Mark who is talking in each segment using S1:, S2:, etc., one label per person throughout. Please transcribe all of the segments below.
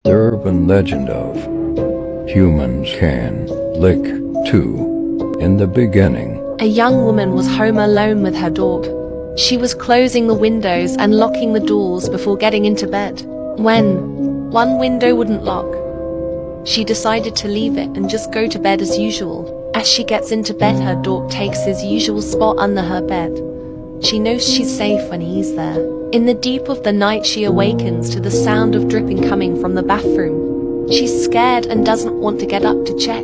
S1: The urban legend of humans can lick too. In the beginning,
S2: A young woman was home alone with her dog. She was closing the windows and locking the doors before getting into bed, when one window wouldn't lock. She decided to leave it and just go to bed as usual. As she gets into bed, her dog takes his usual spot under her bed. She knows she's safe when he's there. In the deep of the night, she awakens to the sound of dripping coming from the bathroom. She's scared and doesn't want to get up to check,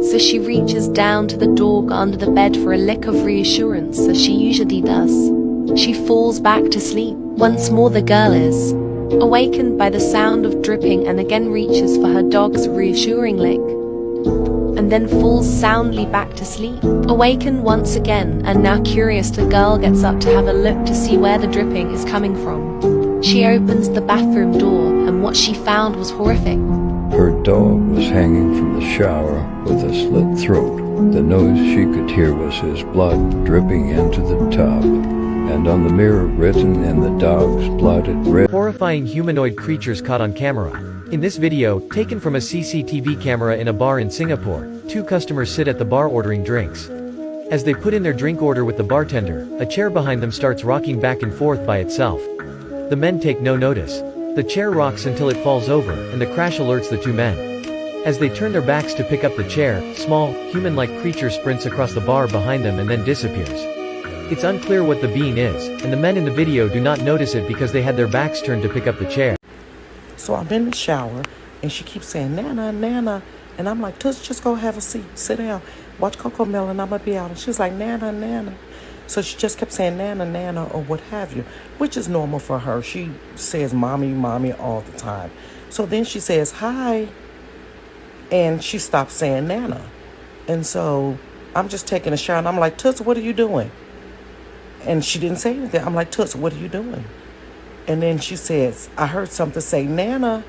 S2: so she reaches down to the dog under the bed for a lick of reassurance, as she usually does. She falls back to sleep. Once more the girl is awakened by the sound of dripping and again reaches for her dog's reassuring lick, and then falls soundly back to sleep. Awakened once again, and now curious, the girl gets up to have a look to see where the dripping is coming from. She opens the bathroom door, and what she found was horrific.
S1: her dog was hanging from the shower with a slit throat. The noise she could hear was his blood dripping into the tub, and on the mirror written in the dog's blood it read,
S3: Horrifying humanoid creatures caught on camera. In this video, taken from a CCTV camera in a bar in Singapore, two customers sit at the bar ordering drinks. As they put in their drink order with the bartender, a chair behind them starts rocking back and forth by itself. The men take no notice. The chair rocks until it falls over, and the crash alerts the two men. As they turn their backs to pick up the chair, small, human-like creature sprints across the bar behind them and then disappears. It's unclear what the being is, and the men in the video do not notice it because they had their backs turned to pick up the chair.
S4: So I'm in the shower, and she keeps saying, Nana, Nana. And I'm like, just go have a seat. Sit down. Watch Coco Melon. I'm going to be out. And she was like, Nana, Nana. So she just kept saying Nana, Nana, or what have you, which is normal for her. She says mommy, mommy all the time. So then she says hi, and she stops saying Nana. And so I'm just taking a shower, and I'm like, Toots, what are you doing? And she didn't say anything. I'm like, Toots, what are you doing? And then she says, I heard something say Nana.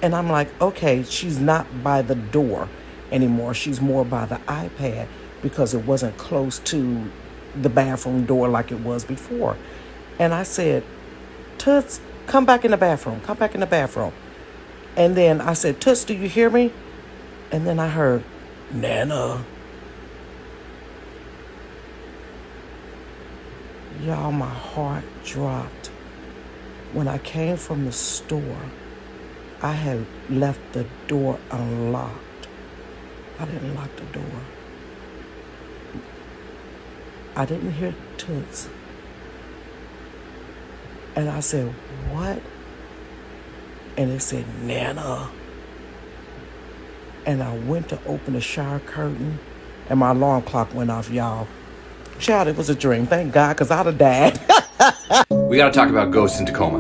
S4: And I'm like, okay, she's not by the door anymore. She's more by the iPad because it wasn't close to the bathroom door like it was before. And I said, Toots, come back in the bathroom. Come back in the bathroom. And then I said, Toots, do you hear me? And then I heard, Nana. Y'all, my heart dropped. When I came from the store, I had left the door unlocked. I didn't lock the door. I didn't hear Toots. And I said, what? And it said, Nana. And I went to open the shower curtain, and my alarm clock went off, y'all. Child, it was a dream. Thank God, because I'd have died.
S5: We gotta talk about ghosts in Tacoma.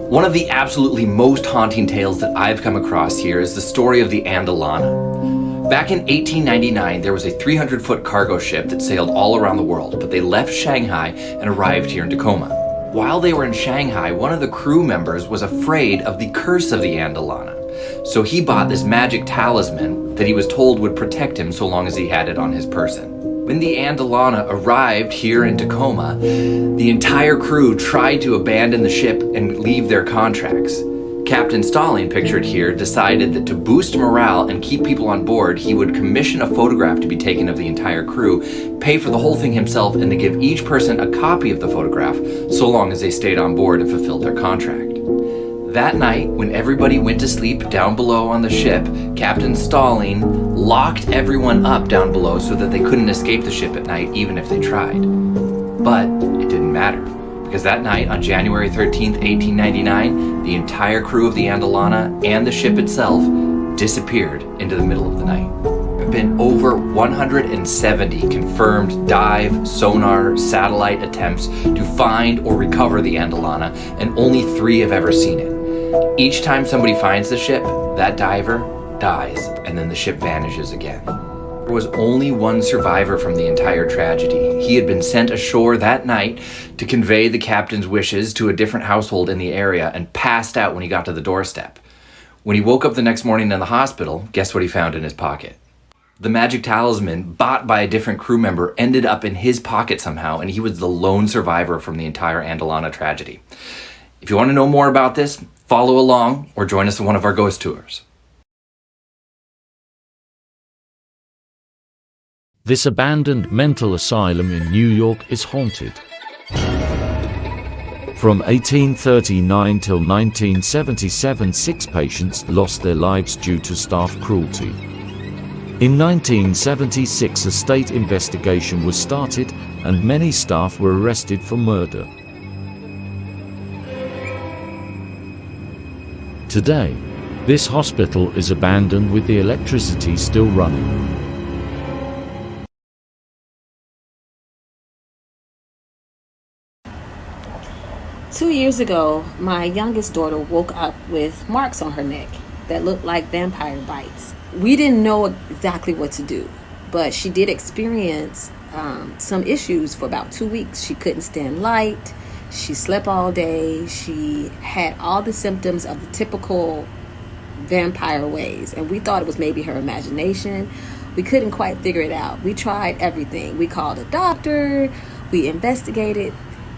S5: One of the absolutely most haunting tales that I've come across here is the story of the Andalana. Back in 1899, there was a 300-foot cargo ship that sailed all around the world, but they left Shanghai and arrived here in Tacoma. While they were in Shanghai, one of the crew members was afraid of the curse of the Andalana. So he bought this magic talisman that he was told would protect him so long as he had it on his person. When the Andalana arrived here in Tacoma, the entire crew tried to abandon the ship and leave their contracts. Captain Stalling, pictured here, decided that to boost morale and keep people on board, he would commission a photograph to be taken of the entire crew, pay for the whole thing himself, and to give each person a copy of the photograph, so long as they stayed on board and fulfilled their contract. That night, when everybody went to sleep down below on the ship, Captain Stalling locked everyone up down below so that they couldn't escape the ship at night, even if they tried. But it didn't matter, because that night, on January 13th, 1899, the entire crew of the Andalana and the ship itself disappeared into the middle of the night. There have been over 170 confirmed dive, sonar, satellite attempts to find or recover the Andalana, and only 3 have ever seen it. Each time somebody finds the ship, that diver dies, and then the ship vanishes again. There was only one survivor from the entire tragedy. He had been sent ashore that night to convey the captain's wishes to a different household in the area and passed out when he got to the doorstep. When he woke up the next morning in the hospital, guess what he found in his pocket? The magic talisman, bought by a different crew member, ended up in his pocket somehow, and he was the lone survivor from the entire Andalana tragedy. If you want to know more about this, Follow along or join us in one of our ghost tours.
S6: This abandoned mental asylum in New York is haunted. From 1839 till 1977, 6 patients lost their lives due to staff cruelty. In 1976, a state investigation was started, and many staff were arrested for murder. Today, this hospital is abandoned with the electricity still running.
S7: 2 years ago, my youngest daughter woke up with marks on her neck that looked like vampire bites. We didn't know exactly what to do, but she did experience some issues for about 2 weeks. She couldn't stand light. She slept all day. She had all the symptoms of the typical vampire ways, and we thought it was maybe her imagination. We couldn't quite figure it out. We tried everything. We called a doctor. We investigated.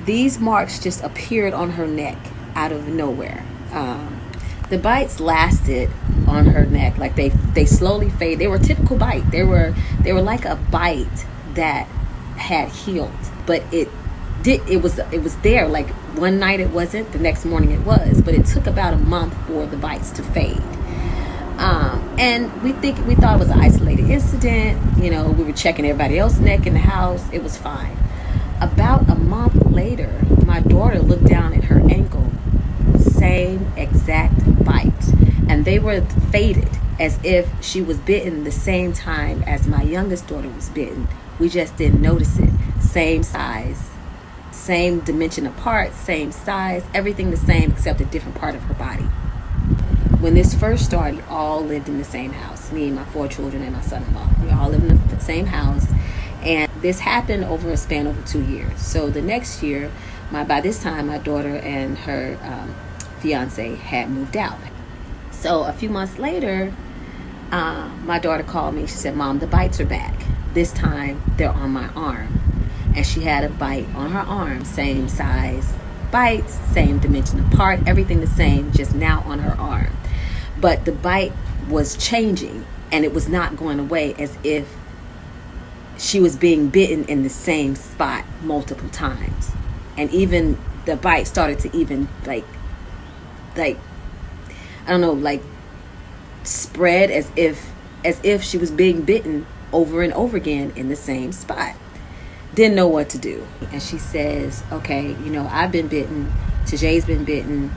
S7: These marks just appeared on her neck out of nowhere. The bites lasted on her neck, like they slowly fade. They were a typical bite. They were like a bite that had healed, but it was there. Like one night it wasn't, the next morning it was, but it took about a month for the bites to fade. And we thought it was an isolated incident. You know, we were checking everybody else's neck in the house. It was fine. About a month later, my daughter looked down at her ankle, same exact bite, and they were faded as if she was bitten the same time as my youngest daughter was bitten. We just didn't notice it. Same size, same dimension apart, same size, everything the same except a different part of her body. When this first started, we all lived in the same house, me and my 4 children and my son-in-law. We all lived in the same house. And this happened over a span of 2 years. So the next year, by this time, my daughter and her fiance had moved out. So a few months later, my daughter called me. She said, "Mom, the bites are back. This time, they're on my arm." And she had a bite on her arm, same size bites, same dimension apart, everything the same, just now on her arm. But the bite was changing, and it was not going away, as if she was being bitten in the same spot multiple times. And even the bite started to even like I don't know, like spread as if she was being bitten over and over again in the same spot. Didn't know what to do. And she says, "Okay, you know, I've been bitten, Tajay's been bitten,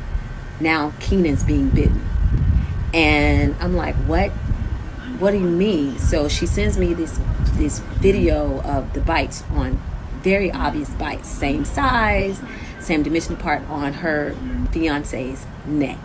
S7: now Keenan's being bitten." And I'm like, what do you mean? So she sends me this video of the bites, on very obvious bites, same size, same dimension apart, on her fiance's neck.